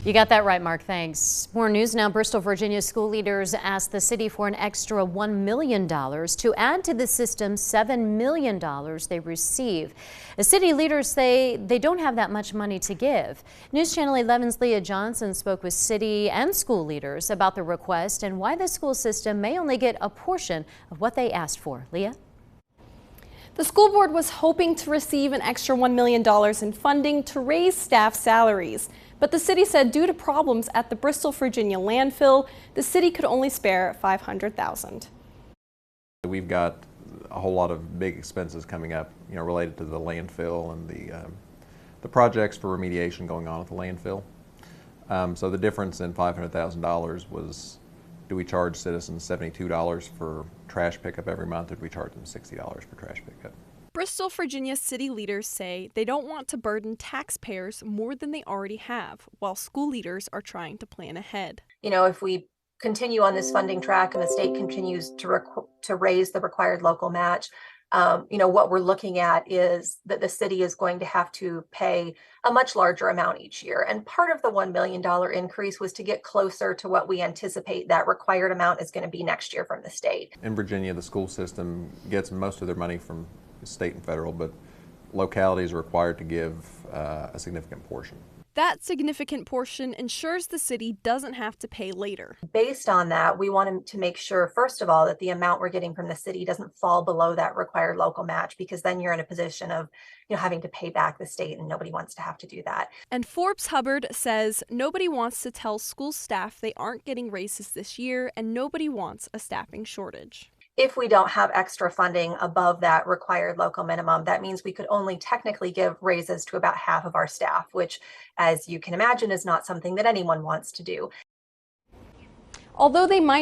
You got that right, Mark. Thanks. More news now. Bristol, Virginia school leaders asked the city for an extra $1 million to add to the system's $7 million they receive. The city leaders say they don't have that much money to give. News Channel 11's Leah Johnson spoke with city and school leaders about the request and why the school system may only get a portion of what they asked for. Leah? The school board was hoping to receive an extra $1 million in funding to raise staff salaries. But the city said due to problems at the Bristol, Virginia landfill, the city could only spare $500,000. We've got a whole lot of big expenses coming up, related to the landfill and the projects for remediation going on at the landfill. So the difference in $500,000 was, do we charge citizens $72 for trash pickup every month, or do we charge them $60 for trash pickup? Bristol, Virginia city leaders say they don't want to burden taxpayers more than they already have, while school leaders are trying to plan ahead. If we continue on this funding track and the state continues to raise the required local match, what we're looking at is that the city is going to have to pay a much larger amount each year. And part of the $1 million increase was to get closer to what we anticipate that required amount is going to be next year from the state. In Virginia, the school system gets most of their money from state and federal, but localities are required to give a significant portion. That significant portion ensures the city doesn't have to pay later. Based on that, we wanted to make sure, first of all, that the amount we're getting from the city doesn't fall below that required local match, because then you're in a position of having to pay back the state, and nobody wants to have to do that. And Forbes Hubbard says nobody wants to tell school staff they aren't getting raises this year, and nobody wants a staffing shortage. If we don't have extra funding above that required local minimum, that means we could only technically give raises to about half of our staff, which, as you can imagine, is not something that anyone wants to do. Although they might not